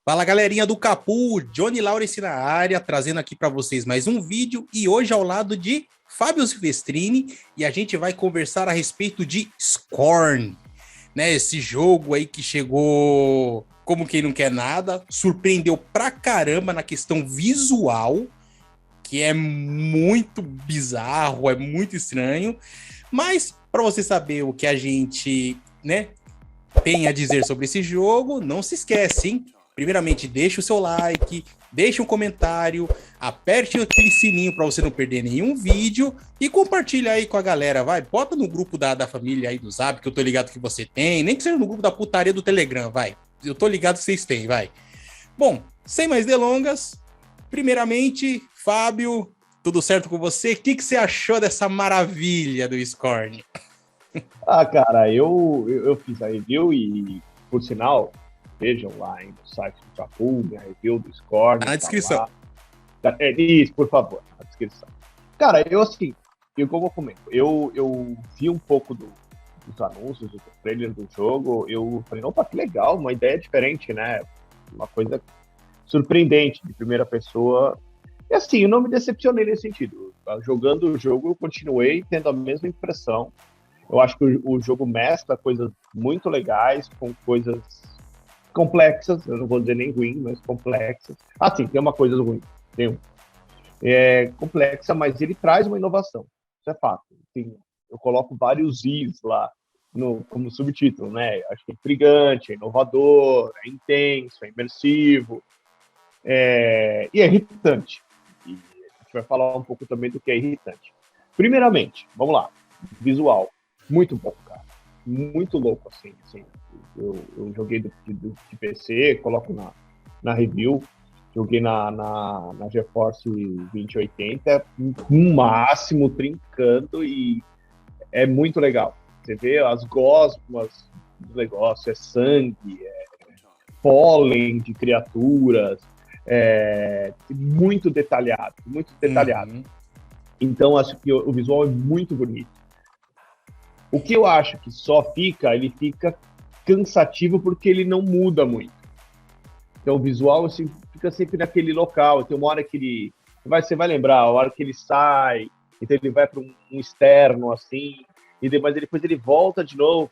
Fala galerinha do Capu, Johnny Lawrence na área, trazendo aqui para vocês mais um vídeo e hoje ao lado de Fábio Silvestrini e a gente vai conversar a respeito de Scorn, né? Esse jogo aí que chegou como quem não quer nada, surpreendeu pra caramba na questão visual, que é muito bizarro, é muito estranho, mas para você saber o que a gente, né, tem a dizer sobre esse jogo, não se esquece, hein? Primeiramente, deixa o seu like, deixa um comentário, aperte aquele sininho para você não perder nenhum vídeo e compartilha aí com a galera, vai. Bota no grupo da família aí do Zap, que eu tô ligado que você tem, nem que seja no grupo da putaria do Telegram, vai. Eu tô ligado que vocês têm, vai. Bom, sem mais delongas, primeiramente, Fábio, tudo certo com você? O que você achou dessa maravilha do Scorn? Cara, eu fiz a review e, por sinal, vejam lá no site do Capu, minha review do Scorn. Tá na descrição. Isso, por favor, na descrição. Cara, como eu comento, eu vi um pouco dos anúncios, do trailer do jogo, eu falei, opa, que legal, uma ideia diferente, né? Uma coisa surpreendente, de primeira pessoa. E assim, eu não me decepcionei nesse sentido. Jogando o jogo, eu continuei tendo a mesma impressão. Eu acho que o jogo mescla coisas muito legais com coisas complexas, eu não vou dizer nem ruim, mas complexas. Ah, sim, tem uma coisa ruim, tem um. É complexa, mas ele traz uma inovação, isso é fato. Eu coloco vários Is lá como subtítulo, né? Acho que é intrigante, é inovador, é intenso, é imersivo, e é irritante. E a gente vai falar um pouco também do que é irritante. Primeiramente, vamos lá, visual. Muito bom, cara. Muito louco, assim. Eu joguei de PC, coloco na review. Joguei na GeForce 2080, no máximo, trincando, e é muito legal. Você vê as gosmas do negócio, é sangue, é pólen de criaturas, muito detalhado, muito detalhado. Uhum. Então, acho que o visual é muito bonito. O que eu acho que ele fica cansativo porque ele não muda muito. Então o visual assim, fica sempre naquele local. Tem uma hora que você vai lembrar, a hora que ele sai, então ele vai para um externo assim, e depois ele volta de novo,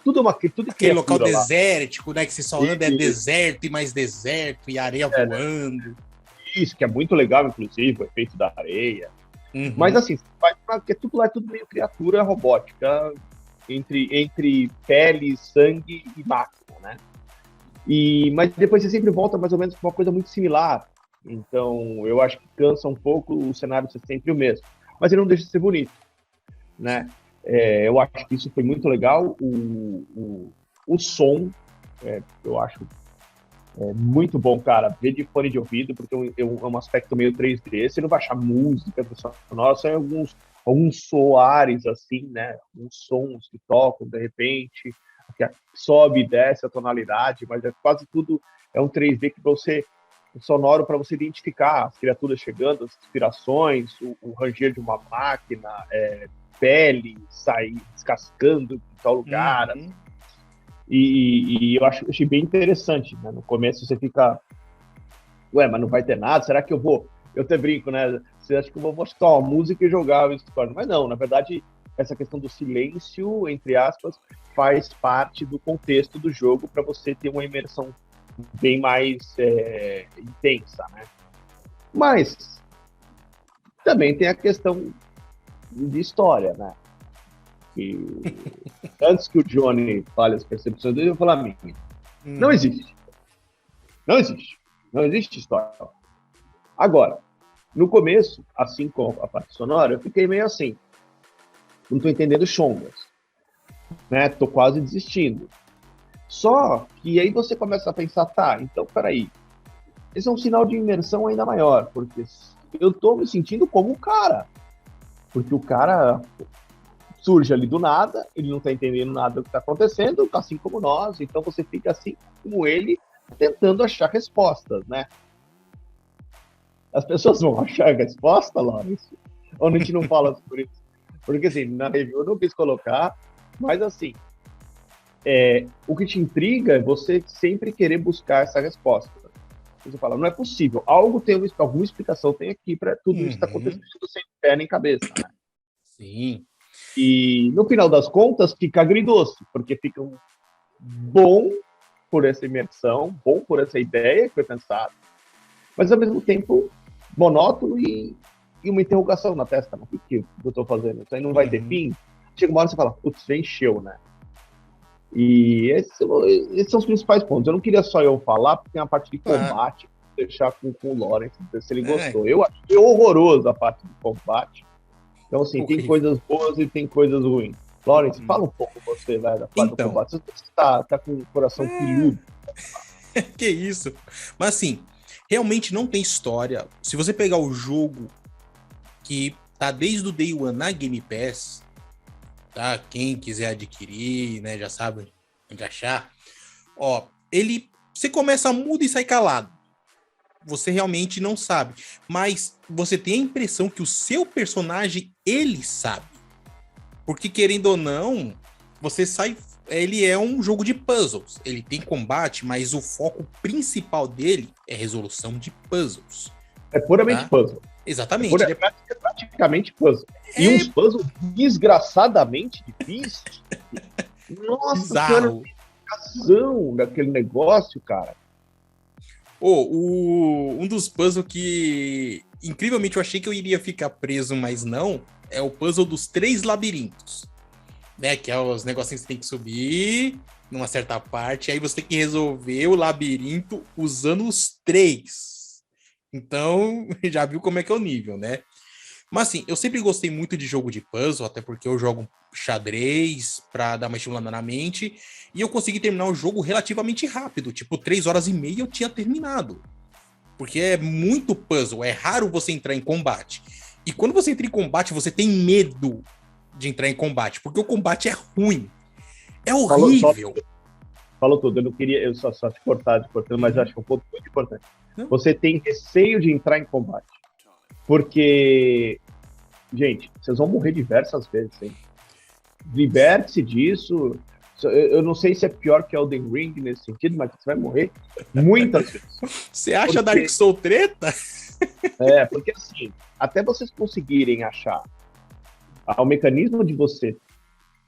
tudo aquele local lá. desértico, né? Que você só anda, é deserto e mais deserto, e areia voando. Isso, que é muito legal, inclusive, o efeito da areia. Uhum. Mas assim, porque tudo lá é tudo meio criatura robótica, entre pele, sangue e máquina, né? Mas depois você sempre volta mais ou menos com uma coisa muito similar. Então, eu acho que cansa um pouco o cenário ser sempre o mesmo. Mas ele não deixa de ser bonito, né? Eu acho que isso foi muito legal. O som, eu acho muito bom, cara. Ver de fone de ouvido, porque é um aspecto meio 3D. Você não vai achar música sonora, só alguns soares, assim, né? Alguns sons que tocam, de repente, que sobe e desce a tonalidade, mas quase tudo é um 3D que sonoro para você identificar as criaturas chegando, as inspirações, o ranger de uma máquina, pele sair descascando em tal lugar. Uhum. E eu achei bem interessante, né? No começo você fica, mas não vai ter nada, será que eu vou? Eu até brinco, né? Você acha que eu vou mostrar uma música e jogar o Scorn? Mas não, na verdade, essa questão do silêncio, entre aspas, faz parte do contexto do jogo para você ter uma imersão bem mais intensa, né? Mas também tem a questão de história, né? Que antes que o Johnny fale as percepções dele, eu vou falar a minha. Não existe. Não existe. Não existe história. Agora, no começo, assim como a parte sonora, eu fiquei meio assim. Não tô entendendo chongas. Né? Tô quase desistindo. Só que aí você começa a pensar, tá, então peraí. Esse é um sinal de imersão ainda maior, porque eu tô me sentindo como um cara. Porque o cara surge ali do nada, ele não tá entendendo nada do que tá acontecendo, assim como nós, então você fica assim como ele, tentando achar respostas, né? As pessoas vão achar a resposta, Lawrence? Ou a gente não fala sobre isso? Porque assim, na review eu não quis colocar, mas assim, o que te intriga é você sempre querer buscar essa resposta. Você fala, não é possível, alguma explicação tem aqui para tudo isso que está acontecendo sem pé nem cabeça, né? Sim. E no final das contas fica agridoce, porque fica bom por essa imersão, bom por essa ideia que foi pensada, mas ao mesmo tempo monótono e uma interrogação na testa, né? O que eu estou fazendo? Isso aí não vai ter fim? Chega uma hora e você fala, putz, já encheu, né? E esses são os principais pontos. Eu não queria só eu falar, porque tem uma parte de combate, deixar com o Lawrence, se ele gostou. Eu achei horroroso a parte de combate. Então, assim, tem coisas boas e tem coisas ruins. Lawrence, fala um pouco você, vai, da parte do combate. Você tá com o coração peludo. Que isso? Mas, assim, realmente não tem história. Se você pegar o jogo que tá desde o Day One na Game Pass, tá? Quem quiser adquirir, né, já sabe onde achar. Ó, você começa mudo e sai calado. Você realmente não sabe. Mas você tem a impressão que o seu personagem, ele sabe. Porque, querendo ou não, você sai... Ele é um jogo de puzzles. Ele tem combate, mas o foco principal dele é resolução de puzzles. É puramente puzzle. Exatamente. É praticamente puzzle. E uns puzzles desgraçadamente difíceis. Nossa senhora, a razão daquele negócio, cara. Um dos puzzles que, incrivelmente, eu achei que eu iria ficar preso, mas não, é o puzzle dos 3 labirintos. Né? Que é os negocinhos que você tem que subir numa certa parte, aí você tem que resolver o labirinto usando os 3. Então, já viu como é que é o nível, né? Mas assim, eu sempre gostei muito de jogo de puzzle, até porque eu jogo xadrez pra dar uma estimulada na mente, e eu consegui terminar o jogo relativamente rápido, tipo 3 horas e meia eu tinha terminado. Porque é muito puzzle, é raro você entrar em combate. E quando você entra em combate, você tem medo de entrar em combate, porque o combate é ruim. É horrível. Falou tudo, eu não queria, eu só te cortando, mas eu acho que é um ponto muito importante. Você tem receio de entrar em combate. Porque, gente, vocês vão morrer diversas vezes, hein? Liberte-se disso. Eu não sei se é pior que Elden Ring nesse sentido, mas você vai morrer muitas vezes. Você acha Dark Souls treta? Porque assim, até vocês conseguirem achar o mecanismo de você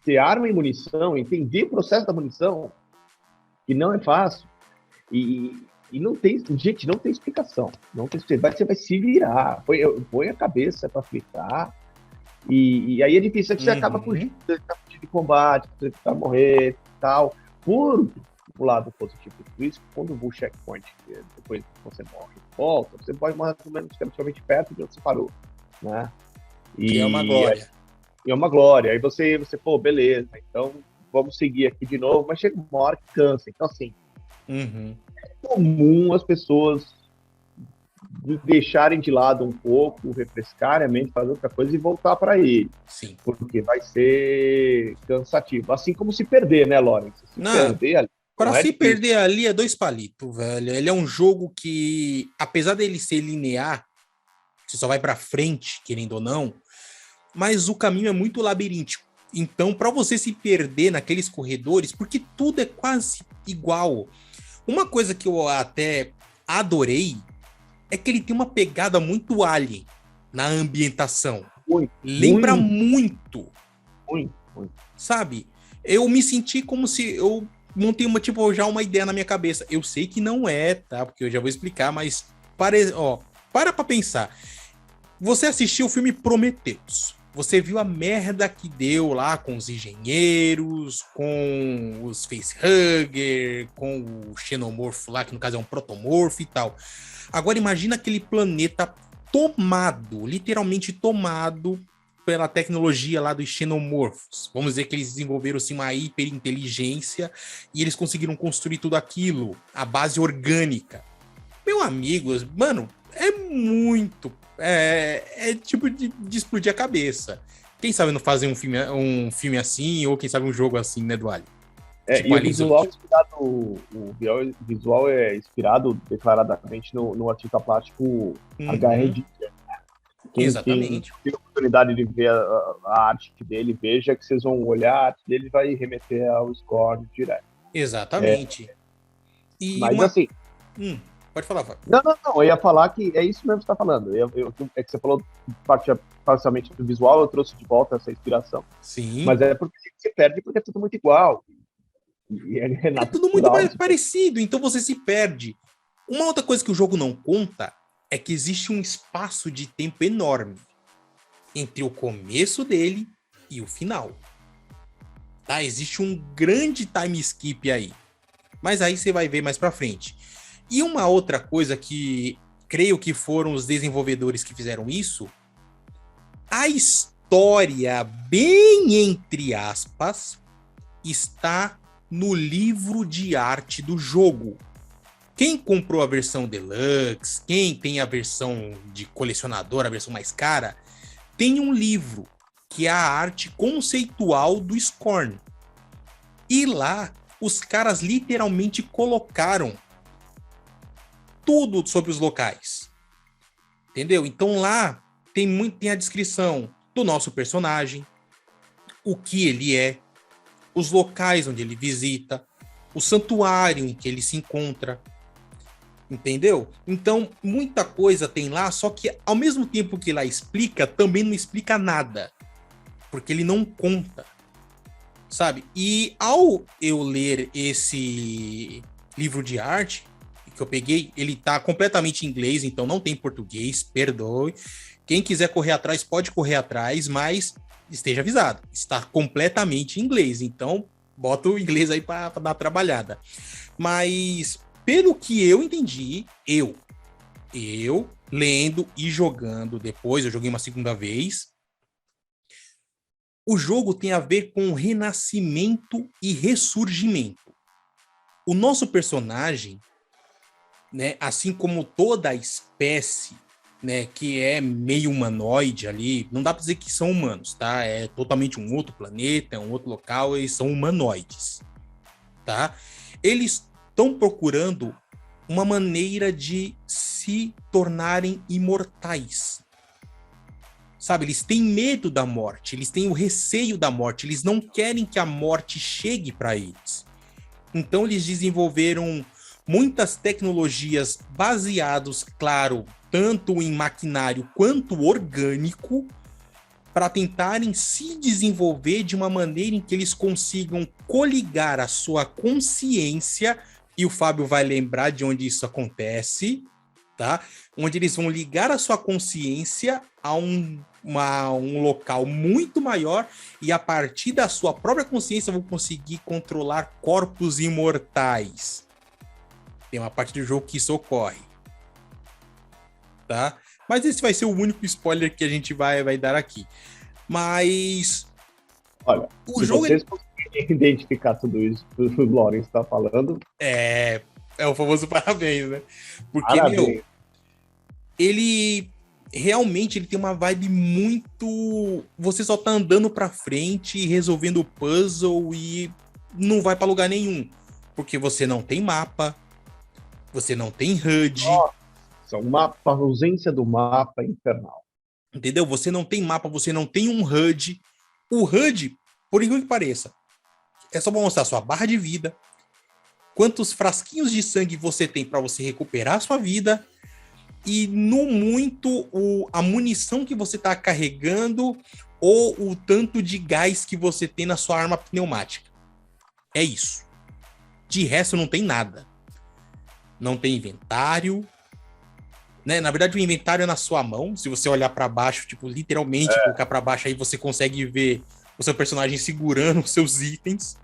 ter arma e munição, entender o processo da munição, que não é fácil. E não tem, gente, não tem explicação. Você vai se virar. Põe a cabeça para fritar. E aí é difícil, que você acaba fugindo de combate, você vai morrer e tal. Por o lado positivo disso, quando o checkpoint, depois que você morre, volta, você pode morrer relativamente perto de onde você parou, né? E é uma glória. E é uma glória. Aí você, pô, beleza, então vamos seguir aqui de novo, mas chega uma hora que cansa. Então, assim, é comum as pessoas deixarem de lado um pouco, refrescarem a mente, fazer outra coisa e voltar para ele. Sim. Porque vai ser cansativo. Assim como se perder, né, Lawrence? Perder ali é 2 palitos, velho. Ele é um jogo que, apesar dele ser linear, você só vai para frente, querendo ou não, mas o caminho é muito labiríntico. Então, para você se perder naqueles corredores, porque tudo é quase igual. Uma coisa que eu até adorei é que ele tem uma pegada muito Alien na ambientação. Lembra muito. Sabe? Eu me senti como se eu montei já uma ideia na minha cabeça. Eu sei que não é, tá? Porque eu já vou explicar, mas para pra pensar. Você assistiu o filme Prometheus. Você viu a merda que deu lá com os engenheiros, com os facehugger, com o xenomorfo lá, que no caso é um protomorfo e tal. Agora imagina aquele planeta tomado, literalmente tomado pela tecnologia lá dos xenomorfos. Vamos dizer que eles desenvolveram assim, uma hiperinteligência e eles conseguiram construir tudo aquilo, a base orgânica. Meu amigo, mano, é muito... É tipo de explodir a cabeça. Quem sabe não fazer um filme assim, ou quem sabe um jogo assim, né, do Alien? Tipo, e o visual é inspirado declaradamente no artista plástico HR Giger. Quem Exatamente. tem a oportunidade de ver a arte dele, veja que vocês vão olhar, a arte dele vai remeter ao Scorn direto. Exatamente. E Mas uma. assim, Pode falar, Fábio. não, eu ia falar que é isso mesmo que você está falando. É que você falou parcialmente do visual, eu trouxe de volta essa inspiração. Sim. Mas é porque se perde porque é tudo muito igual. E é É tudo muito natural. parecido, então você se perde. Uma outra coisa que o jogo não conta é que existe um espaço de tempo enorme entre o começo dele e o final. Tá? Existe um grande time skip aí. Mas aí você vai ver mais pra frente. E uma outra coisa que creio que foram os desenvolvedores que fizeram isso, a história, bem entre aspas, está no livro de arte do jogo. Quem comprou a versão Deluxe, quem tem a versão de colecionador, a versão mais cara, tem um livro que é a arte conceitual do Scorn. E lá, os caras literalmente colocaram tudo sobre os locais. Entendeu? Então lá tem a descrição do nosso personagem, o que ele é, os locais onde ele visita, o santuário em que ele se encontra. Entendeu? Então, muita coisa tem lá, só que ao mesmo tempo que lá explica, também não explica nada. Porque ele não conta. Sabe? E ao eu ler esse livro de arte que eu peguei, ele tá completamente em inglês, então não tem português, perdoe. Quem quiser correr atrás, pode correr atrás, mas esteja avisado, está completamente em inglês, então bota o inglês aí para dar uma trabalhada. Mas, pelo que eu entendi, eu lendo e jogando depois, eu joguei uma segunda vez, o jogo tem a ver com renascimento e ressurgimento. O nosso personagem, né, assim como toda a espécie, né, que é meio humanoide ali, não dá para dizer que são humanos, tá? É totalmente um outro planeta, é um outro local, eles são humanoides, tá? Eles estão procurando uma maneira de se tornarem imortais. Sabe, eles têm medo da morte, eles têm o receio da morte, eles não querem que a morte chegue para eles. Então eles desenvolveram muitas tecnologias baseadas, claro, tanto em maquinário quanto orgânico, para tentarem se desenvolver de uma maneira em que eles consigam coligar a sua consciência, e o Fábio vai lembrar de onde isso acontece, tá? Onde eles vão ligar a sua consciência a um local muito maior e a partir da sua própria consciência vão conseguir controlar corpos imortais. Tem uma parte do jogo que isso ocorre, tá? Mas esse vai ser o único spoiler que a gente vai dar aqui. Mas olha, o se jogo vocês conseguirem identificar tudo isso que o Lawrence está falando, é o famoso parabéns, né? Porque, parabéns. ele realmente ele tem uma vibe muito... Você só tá andando pra frente e resolvendo o puzzle e não vai pra lugar nenhum. Porque você não tem mapa, você não tem HUD. Nossa, a ausência do mapa infernal. Entendeu? Você não tem mapa, você não tem um HUD. O HUD, por incrível que pareça, é só pra mostrar sua barra de vida, quantos frasquinhos de sangue você tem para você recuperar a sua vida e, no muito, a munição que você tá carregando ou o tanto de gás que você tem na sua arma pneumática. É isso. De resto, não tem nada. Não tem inventário, né? Na verdade, o inventário é na sua mão. Se você olhar para baixo, tipo, literalmente colocar para baixo, aí você consegue ver o seu personagem segurando os seus itens.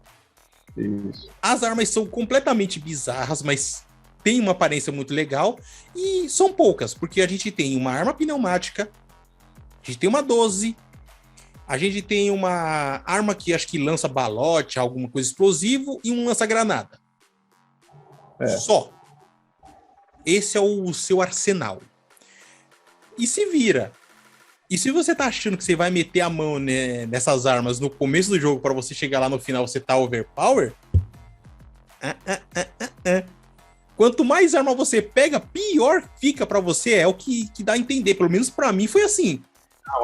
Isso. As armas são completamente bizarras, mas tem uma aparência muito legal. E são poucas, porque a gente tem uma arma pneumática, a gente tem uma 12, a gente tem uma arma que acho que lança balote, alguma coisa explosivo, e um lança-granada. Só. Esse é o seu arsenal. E se vira. E se você tá achando que você vai meter a mão, né, nessas armas no começo do jogo para você chegar lá no final você tá overpower, Quanto mais arma você pega, pior fica pra você. É o que dá a entender. Pelo menos pra mim foi assim. Não,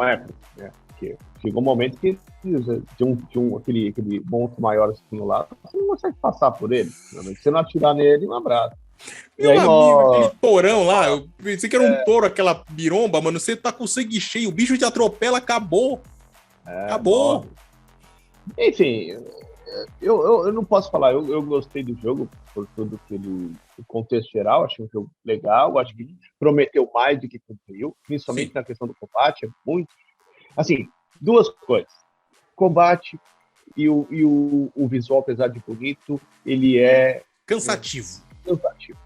porque chegou um momento que aquele monstro maior assim lá, você não consegue passar por ele. Se você não atirar nele, um abraço. E Meu aí, amigo, aquele tourão lá, eu pensei que era um touro, aquela biromba, mano. Você tá com sangue cheio, o bicho te atropela, acabou. Acabou. Morre. Enfim, eu não posso falar, eu gostei do jogo por tudo que ele, o contexto geral, achei um jogo legal, acho que prometeu mais do que cumpriu, principalmente Sim. na questão do combate, é muito. Assim, duas coisas. Combate e o visual, apesar de bonito, ele é Cansativo. cansativo.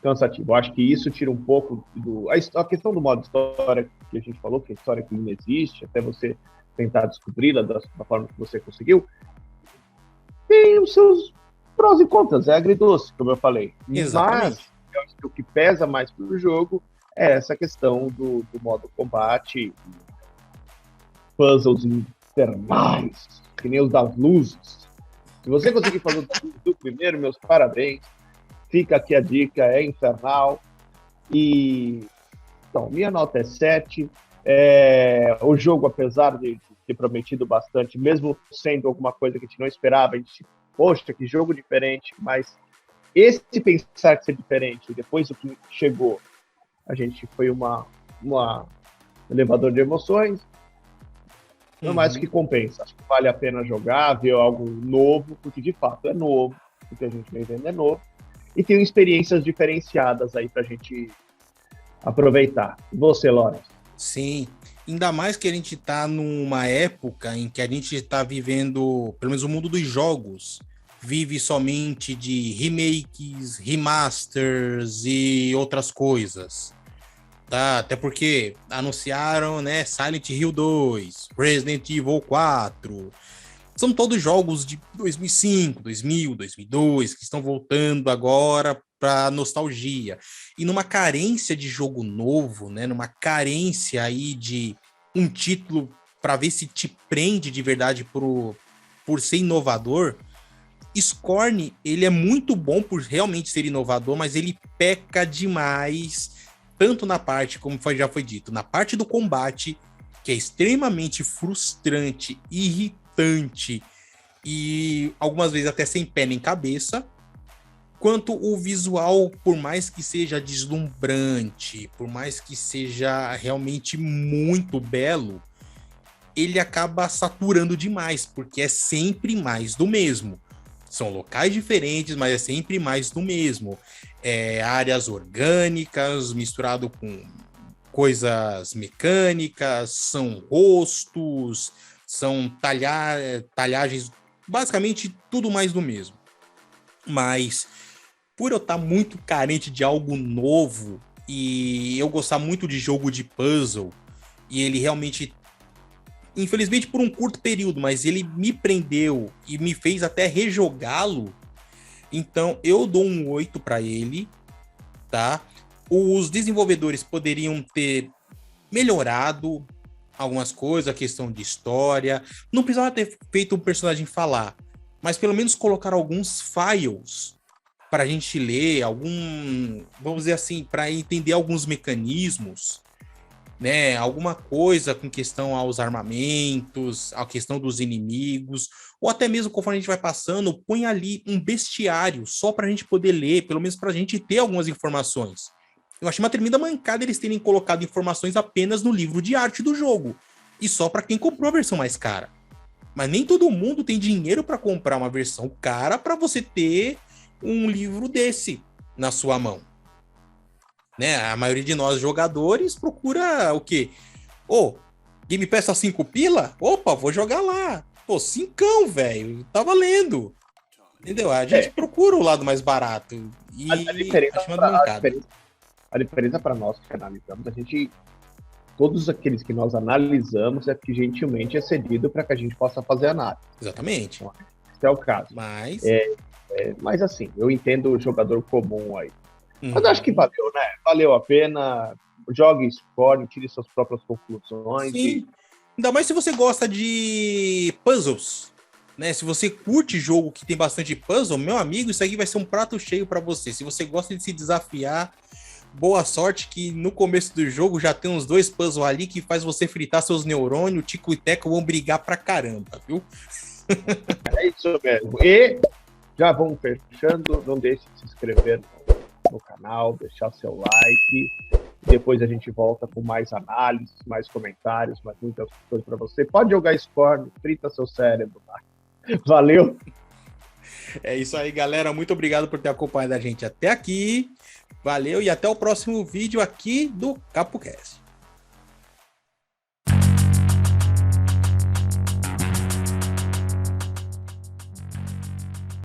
Cansativo. Eu acho que isso tira um pouco a questão do modo história que a gente falou, que a história que não existe, até você tentar descobri-la da forma que você conseguiu, tem os seus prós e contras, é agridoce, como eu falei. Exatamente. Mas eu acho que o que pesa mais para o jogo é essa questão do modo combate, puzzles infernais, que nem os das luzes. Se você conseguir fazer do primeiro, meus parabéns. Fica aqui a dica, é infernal. E então, minha nota é 7. O jogo, apesar de ter prometido bastante, mesmo sendo alguma coisa que a gente não esperava, a gente, poxa, que jogo diferente, mas esse pensar que ser diferente, depois do que chegou, a gente foi um elevador de emoções, não mais que compensa. Acho que vale a pena jogar, ver algo novo, porque de fato é novo, o que a gente vem vendo é novo, e tem experiências diferenciadas aí pra gente aproveitar. E você, Lawrence? Sim, ainda mais que a gente tá numa época em que a gente tá vivendo, pelo menos o mundo dos jogos, vive somente de remakes, remasters e outras coisas. Tá? Até porque anunciaram, né, Silent Hill 2, Resident Evil 4. São todos jogos de 2005, 2000, 2002 que estão voltando agora para nostalgia. E numa carência de jogo novo, né, numa carência aí de um título para ver se te prende de verdade por ser inovador, Scorn, ele é muito bom por realmente ser inovador, mas ele peca demais, tanto na parte, como já foi dito, na parte do combate, que é extremamente frustrante, irritante e algumas vezes até sem pé nem cabeça, quanto o visual, por mais que seja deslumbrante, por mais que seja realmente muito belo, ele acaba saturando demais, porque é sempre mais do mesmo. São locais diferentes, mas é sempre mais do mesmo. Áreas orgânicas misturado com coisas mecânicas, são rostos, são talhagens, basicamente tudo mais do mesmo. Mas por eu estar muito carente de algo novo e eu gostar muito de jogo de puzzle, e ele realmente, infelizmente por um curto período, mas ele me prendeu e me fez até rejogá-lo, então eu dou um 8 para ele, tá? Os desenvolvedores poderiam ter melhorado algumas coisas, a questão de história, não precisava ter feito um personagem falar, mas pelo menos colocar alguns files para a gente ler, vamos dizer assim, para entender alguns mecanismos, né? Alguma coisa com questão aos armamentos, a questão dos inimigos, ou até mesmo conforme a gente vai passando, põe ali um bestiário só para a gente poder ler, pelo menos para a gente ter algumas informações. Eu achei uma tremenda mancada eles terem colocado informações apenas no livro de arte do jogo, e só para quem comprou a versão mais cara. Mas nem todo mundo tem dinheiro para comprar uma versão cara para você ter um livro desse na sua mão. Né? A maioria de nós jogadores procura o quê? Game Pass a 5 pila? Opa, vou jogar lá. Pô, 5, velho, tá valendo. Entendeu? A gente procura o lado mais barato. E acho uma mancada. A diferença para nós que analisamos, todos aqueles que nós analisamos é que gentilmente é cedido para que a gente possa fazer análise. Exatamente. Então, esse é o caso. Mas assim, eu entendo o jogador comum aí. Mas acho que valeu, né? Valeu a pena. Jogue Scorn, tire suas próprias conclusões. Sim. Ainda mais se você gosta de puzzles, né? Se você curte jogo que tem bastante puzzle, meu amigo, isso aqui vai ser um prato cheio para você. Se você gosta de se desafiar, boa sorte que no começo do jogo já tem uns 2 puzzles ali que faz você fritar seus neurônios, o Tico e Teco vão brigar pra caramba, viu? É isso mesmo. E já vamos fechando. Não deixe de se inscrever no canal, deixar seu like. Depois a gente volta com mais análises, mais comentários, mais muitas coisas para você. Pode jogar Scorn, frita seu cérebro. Tá? Valeu! É isso aí, galera. Muito obrigado por ter acompanhado a gente até aqui. Valeu e até o próximo vídeo aqui do CapoCast.